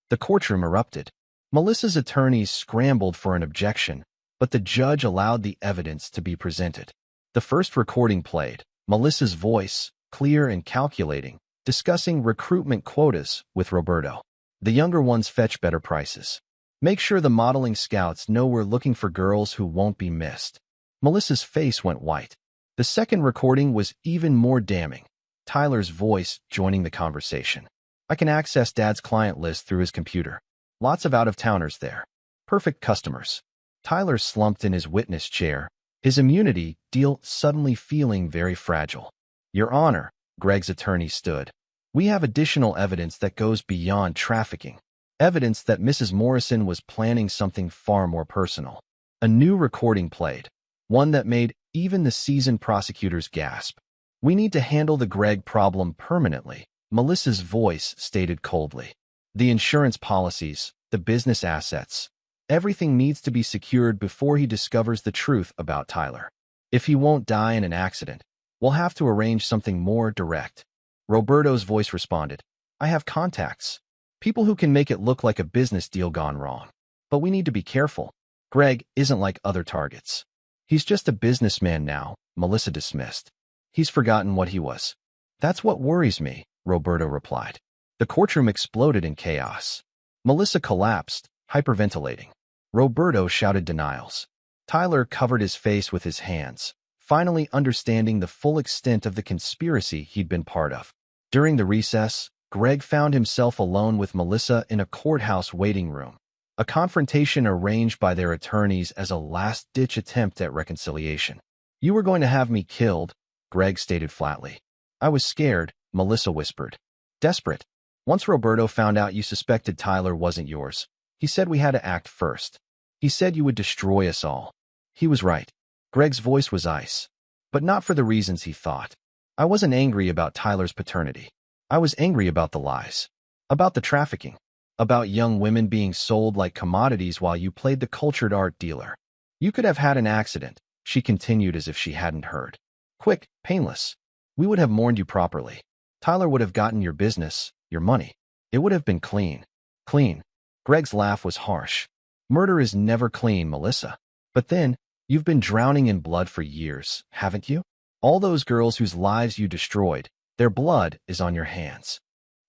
The courtroom erupted. Melissa's attorneys scrambled for an objection, but the judge allowed the evidence to be presented. The first recording played, Melissa's voice, clear and calculating, discussing recruitment quotas with Roberto. The younger ones fetch better prices. Make sure the modeling scouts know we're looking for girls who won't be missed. Melissa's face went white. The second recording was even more damning. Tyler's voice joining the conversation. I can access Dad's client list through his computer. Lots of out-of-towners there. Perfect customers. Tyler slumped in his witness chair, his immunity deal suddenly feeling very fragile. Your Honor, Greg's attorney stood. We have additional evidence that goes beyond trafficking. Evidence that Mrs. Morrison was planning something far more personal. A new recording played, one that made even the seasoned prosecutors gasp. We need to handle the Greg problem permanently, Melissa's voice stated coldly. The insurance policies, the business assets, everything needs to be secured before he discovers the truth about Tyler. If he won't die in an accident, we'll have to arrange something more direct. Roberto's voice responded. I have contacts. People who can make it look like a business deal gone wrong. But we need to be careful. Greg isn't like other targets. He's just a businessman now, Melissa dismissed. He's forgotten what he was. That's what worries me, Roberto replied. The courtroom exploded in chaos. Melissa collapsed, hyperventilating. Roberto shouted denials. Tyler covered his face with his hands, finally understanding the full extent of the conspiracy he'd been part of. During the recess, Greg found himself alone with Melissa in a courthouse waiting room, a confrontation arranged by their attorneys as a last-ditch attempt at reconciliation. You were going to have me killed, Greg stated flatly. I was scared, Melissa whispered. Desperate. Once Roberto found out you suspected Tyler wasn't yours, he said we had to act first. He said you would destroy us all. He was right. Greg's voice was ice, but not for the reasons he thought. I wasn't angry about Tyler's paternity. I was angry about the lies, about the trafficking, about young women being sold like commodities while you played the cultured art dealer. You could have had an accident, she continued as if she hadn't heard. Quick, painless. We would have mourned you properly. Tyler would have gotten your business, your money. It would have been clean. Clean. Greg's laugh was harsh. Murder is never clean, Melissa. But then, you've been drowning in blood for years, haven't you? All those girls whose lives you destroyed, their blood is on your hands.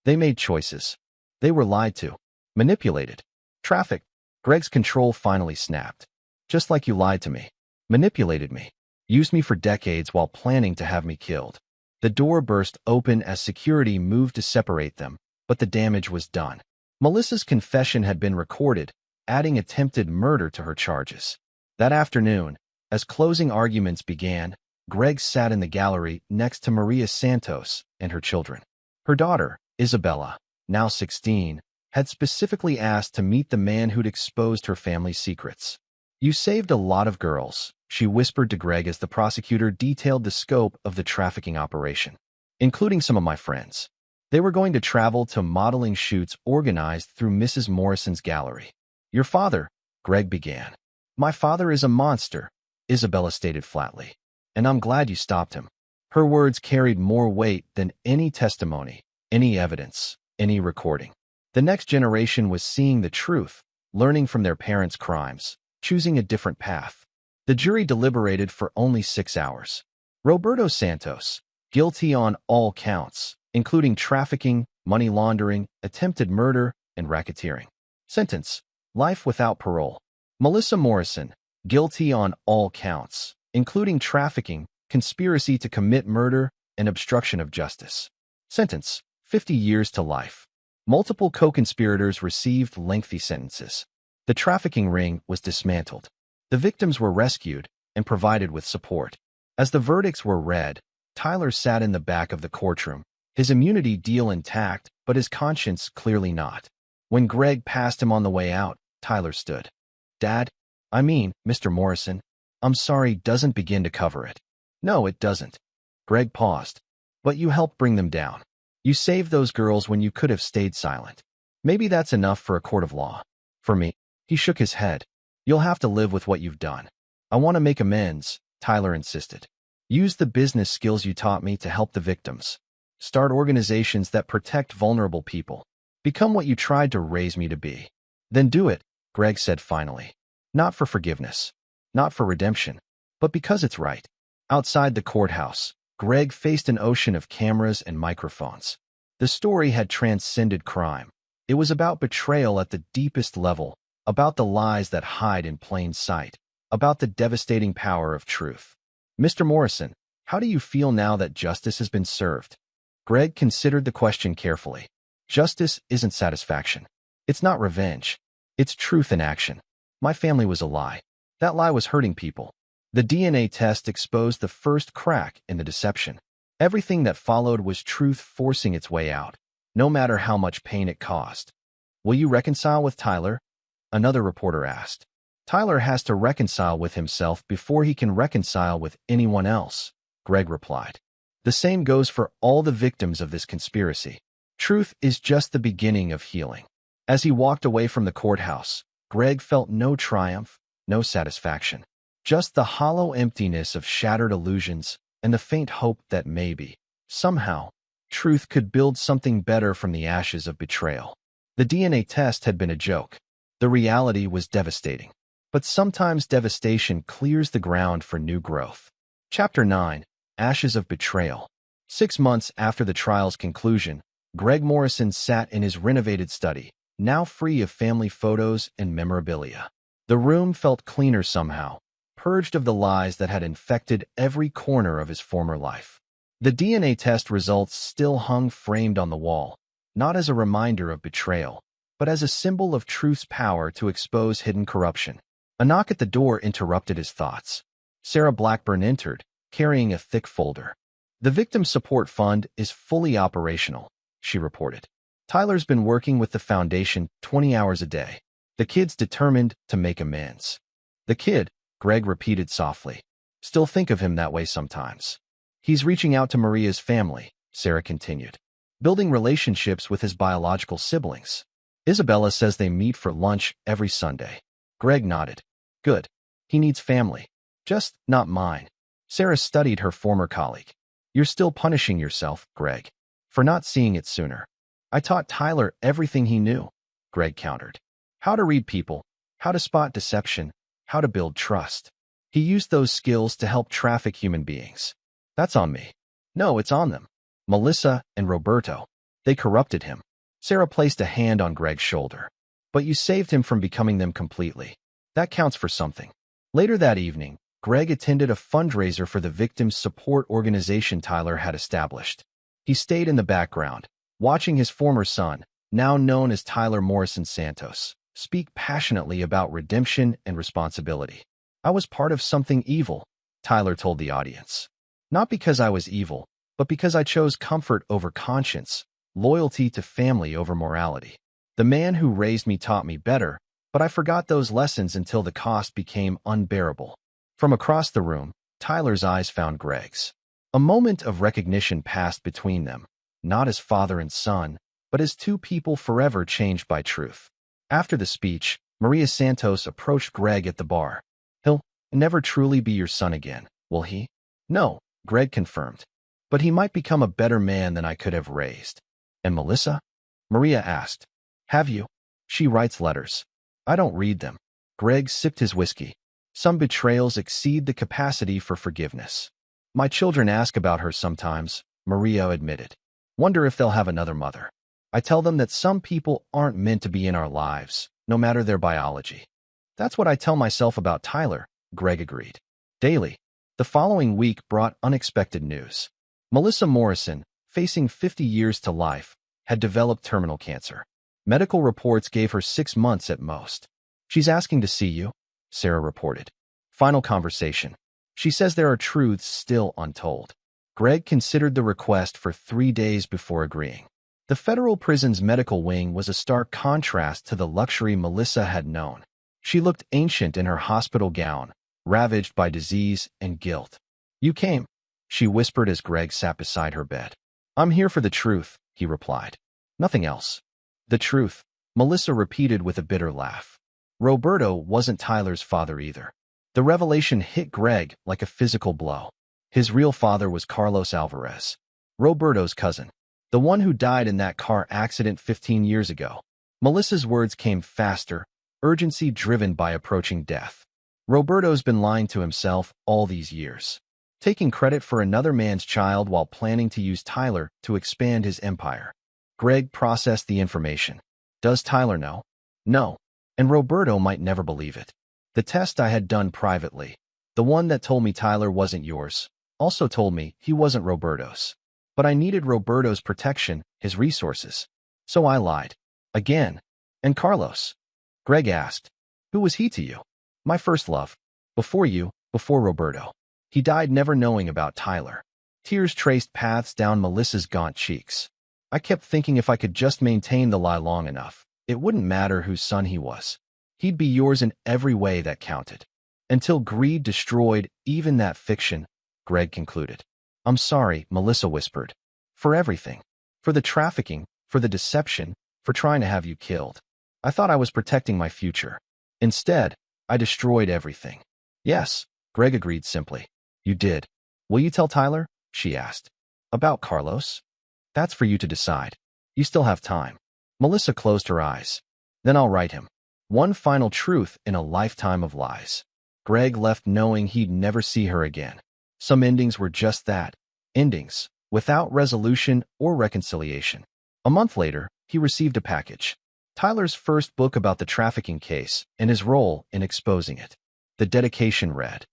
They made choices. They were lied to, manipulated, trafficked. Greg's control finally snapped. Just like you lied to me, manipulated me, used me for decades while planning to have me killed. The door burst open as security moved to separate them, but the damage was done. Melissa's confession had been recorded, adding attempted murder to her charges. That afternoon, as closing arguments began, Greg sat in the gallery next to Maria Santos and her children. Her daughter, Isabella, now 16, had specifically asked to meet the man who'd exposed her family's secrets. You saved a lot of girls, she whispered to Greg as the prosecutor detailed the scope of the trafficking operation, including some of my friends. They were going to travel to modeling shoots organized through Mrs. Morrison's gallery. Your father, Greg began. My father is a monster, Isabella stated flatly. And I'm glad you stopped him. Her words carried more weight than any testimony, any evidence, any recording. The next generation was seeing the truth, learning from their parents' crimes, choosing a different path. The jury deliberated for only 6 hours. Roberto Santos, guilty on all counts, including trafficking, money laundering, attempted murder, and racketeering. Sentence: life without parole. Melissa Morrison, guilty on all counts, including trafficking, conspiracy to commit murder, and obstruction of justice. Sentence: 50 years to life. Multiple co-conspirators received lengthy sentences. The trafficking ring was dismantled. The victims were rescued and provided with support. As the verdicts were read, Tyler sat in the back of the courtroom, his immunity deal intact, but his conscience clearly not. When Greg passed him on the way out, Tyler stood. "Dad, Mr. Morrison, I'm sorry doesn't begin to cover it." "No, it doesn't." Greg paused. "But you helped bring them down. You saved those girls when you could have stayed silent. Maybe that's enough for a court of law. For me," he shook his head, "you'll have to live with what you've done." "I want to make amends," Tyler insisted. "Use the business skills you taught me to help the victims. Start organizations that protect vulnerable people. Become what you tried to raise me to be." "Then do it," Greg said finally. "Not for forgiveness, not for redemption, but because it's right." Outside the courthouse, Greg faced an ocean of cameras and microphones. The story had transcended crime. It was about betrayal at the deepest level, about the lies that hide in plain sight, about the devastating power of truth. "Mr. Morrison, how do you feel now that justice has been served?" Greg considered the question carefully. Justice isn't satisfaction. It's not revenge. It's truth in action. My family was a lie. That lie was hurting people. The DNA test exposed the first crack in the deception. Everything that followed was truth forcing its way out, no matter how much pain it caused. "Will you reconcile with Tyler?" another reporter asked. "Tyler has to reconcile with himself before he can reconcile with anyone else," Greg replied. "The same goes for all the victims of this conspiracy. Truth is just the beginning of healing." As he walked away from the courthouse, Greg felt no triumph, no satisfaction. Just the hollow emptiness of shattered illusions and the faint hope that maybe, somehow, truth could build something better from the ashes of betrayal. The DNA test had been a joke. The reality was devastating. But sometimes devastation clears the ground for new growth. Chapter 9: Ashes of Betrayal. 6 months after the trial's conclusion, Greg Morrison sat in his renovated study, now free of family photos and memorabilia. The room felt cleaner somehow, purged of the lies that had infected every corner of his former life. The DNA test results still hung framed on the wall, not as a reminder of betrayal, but as a symbol of truth's power to expose hidden corruption. A knock at the door interrupted his thoughts. Sarah Blackburn entered, carrying a thick folder. "The Victim Support Fund is fully operational," she reported. "Tyler's been working with the foundation 20 hours a day. The kid's determined to make amends." "The kid," Greg repeated softly. "Still think of him that way sometimes." "He's reaching out to Maria's family," Sarah continued. "Building relationships with his biological siblings. Isabella says they meet for lunch every Sunday." Greg nodded. "Good. He needs family. Just not mine." Sarah studied her former colleague. "You're still punishing yourself, Greg, for not seeing it sooner." "I taught Tyler everything he knew," Greg countered. "How to read people, how to spot deception, how to build trust. He used those skills to help traffic human beings. That's on me." "No, it's on them. Melissa and Roberto. They corrupted him." Sarah placed a hand on Greg's shoulder. "But you saved him from becoming them completely. That counts for something." Later that evening, Greg attended a fundraiser for the victims' support organization Tyler had established. He stayed in the background, watching his former son, now known as Tyler Morrison Santos, speak passionately about redemption and responsibility. "I was part of something evil," Tyler told the audience. "Not because I was evil, but because I chose comfort over conscience, loyalty to family over morality. The man who raised me taught me better, but I forgot those lessons until the cost became unbearable." From across the room, Tyler's eyes found Greg's. A moment of recognition passed between them, not as father and son, but as two people forever changed by truth. After the speech, Maria Santos approached Greg at the bar. "He'll never truly be your son again, will he?" "No," Greg confirmed. but he might become a better man than I could have raised. And Melissa? Maria asked. Have you? She writes letters. I don't read them. Greg sipped his whiskey. Some betrayals exceed the capacity for forgiveness. My children ask about her sometimes, Maria admitted. Wonder if they'll have another mother. I tell them that some people aren't meant to be in our lives, no matter their biology. That's what I tell myself about Tyler, Greg agreed. Daily. The following week brought unexpected news. Melissa Morrison, facing 50 years to life, had developed terminal cancer. Medical reports gave her 6 months at most. She's asking to see you, Sarah reported. Final conversation. She says there are truths still untold. Greg considered the request for 3 days before agreeing. The federal prison's medical wing was a stark contrast to the luxury Melissa had known. She looked ancient in her hospital gown, ravaged by disease and guilt. You came, she whispered as Greg sat beside her bed. I'm here for the truth, he replied. Nothing else. The truth, Melissa repeated with a bitter laugh. Roberto wasn't Tyler's father either. The revelation hit Greg like a physical blow. His real father was Carlos Alvarez, Roberto's cousin, the one who died in that car accident 15 years ago. Melissa's words came faster, urgency driven by approaching death. Roberto's been lying to himself all these years, taking credit for another man's child while planning to use Tyler to expand his empire. Greg processed the information. Does Tyler know? No. And Roberto might never believe it. The test I had done privately, the one that told me Tyler wasn't yours, also told me he wasn't Roberto's. But I needed Roberto's protection, his resources. So I lied. Again. And Carlos? Greg asked. Who was he to you? My first love. Before you, before Roberto. He died never knowing about Tyler. Tears traced paths down Melissa's gaunt cheeks. I kept thinking if I could just maintain the lie long enough, it wouldn't matter whose son he was. He'd be yours in every way that counted. Until greed destroyed even that fiction, Greg concluded. I'm sorry, Melissa whispered. For everything. For the trafficking, for the deception, for trying to have you killed. I thought I was protecting my future. Instead, I destroyed everything. Yes, Greg agreed simply. You did. Will you tell Tyler? She asked. About Carlos? That's for you to decide. You still have time. Melissa closed her eyes. Then I'll write him. One final truth in a lifetime of lies. Greg left knowing he'd never see her again. Some endings were just that. Endings, without resolution or reconciliation. A month later, he received a package. Tyler's first book about the trafficking case and his role in exposing it. The dedication read,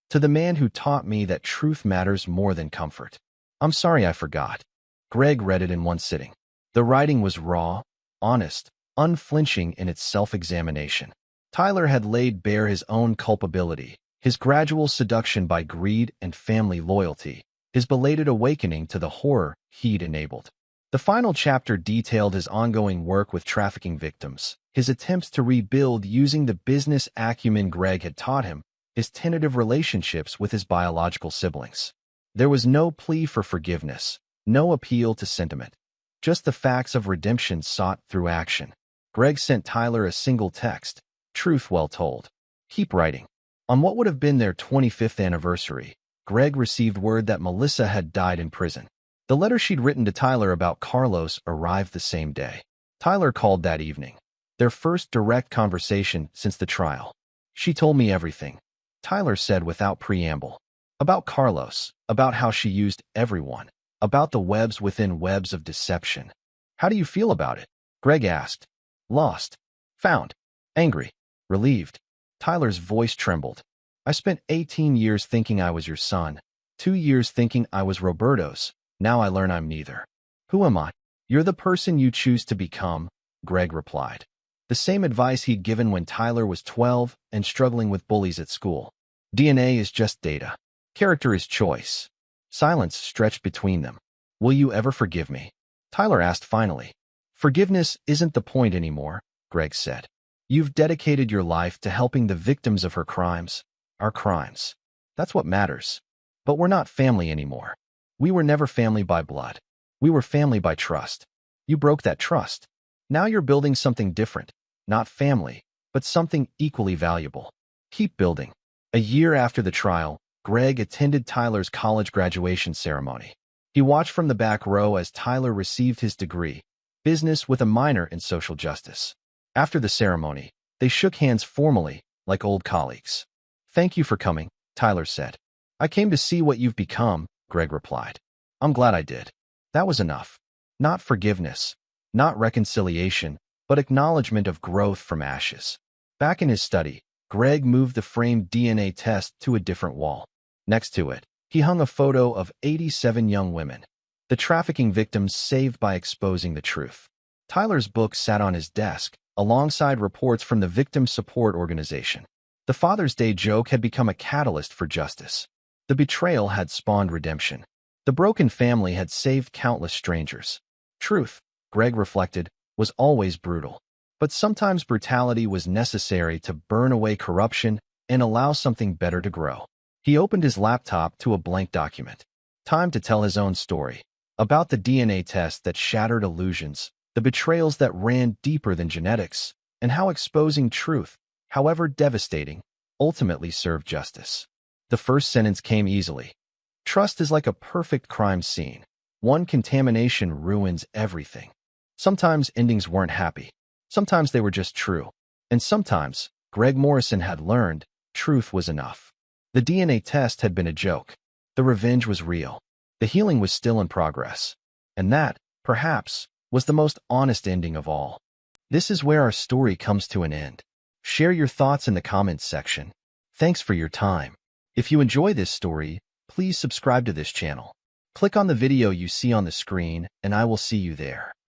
To the man who taught me that truth matters more than comfort. I'm sorry I forgot. Greg read it in one sitting. The writing was raw, honest, unflinching in its self-examination. Tyler had laid bare his own culpability, his gradual seduction by greed and family loyalty, his belated awakening to the horror he'd enabled. The final chapter detailed his ongoing work with trafficking victims, his attempts to rebuild using the business acumen Greg had taught him, his tentative relationships with his biological siblings. There was no plea for forgiveness, no appeal to sentiment, just the facts of redemption sought through action. Greg sent Tyler a single text, truth well told. Keep writing. On what would have been their 25th anniversary, Greg received word that Melissa had died in prison. The letter she'd written to Tyler about Carlos arrived the same day. Tyler called that evening. Their first direct conversation since the trial. She told me everything, Tyler said without preamble. About Carlos, about how she used everyone, about the webs within webs of deception. How do you feel about it? Greg asked. Lost. Found. Angry. Relieved. Tyler's voice trembled. I spent 18 years thinking I was your son, 2 years thinking I was Roberto's. Now I learn I'm neither. Who am I? You're the person you choose to become, Greg replied. The same advice he'd given when Tyler was 12 and struggling with bullies at school. DNA is just data. Character is choice. Silence stretched between them. Will you ever forgive me? Tyler asked finally. Forgiveness isn't the point anymore, Greg said. You've dedicated your life to helping the victims of her crimes, our crimes. That's what matters. But we're not family anymore. We were never family by blood. We were family by trust. You broke that trust. Now you're building something different. Not family, but something equally valuable. Keep building. A year after the trial, Greg attended Tyler's college graduation ceremony. He watched from the back row as Tyler received his degree, business with a minor in social justice. After the ceremony, they shook hands formally, like old colleagues. "Thank you for coming," Tyler said. "I came to see what you've become," Greg replied. "I'm glad I did." That was enough. Not forgiveness, not reconciliation, but acknowledgement of growth from ashes. Back in his study, Greg moved the framed DNA test to a different wall. Next to it, he hung a photo of 87 young women, the trafficking victims saved by exposing the truth. Tyler's book sat on his desk, alongside reports from the Victim Support Organization. The Father's Day joke had become a catalyst for justice. The betrayal had spawned redemption. The broken family had saved countless strangers. Truth, Greg reflected, was always brutal. But sometimes brutality was necessary to burn away corruption and allow something better to grow. He opened his laptop to a blank document. Time to tell his own story. About the DNA test that shattered illusions, the betrayals that ran deeper than genetics, and how exposing truth, however devastating, ultimately served justice. The first sentence came easily. Trust is like a perfect crime scene. One contamination ruins everything. Sometimes endings weren't happy. Sometimes they were just true. And sometimes, Greg Morrison had learned, truth was enough. The DNA test had been a joke. The revenge was real. The healing was still in progress. And that, perhaps, was the most honest ending of all. This is where our story comes to an end. Share your thoughts in the comments section. Thanks for your time. If you enjoy this story, please subscribe to this channel. Click on the video you see on the screen, and I will see you there.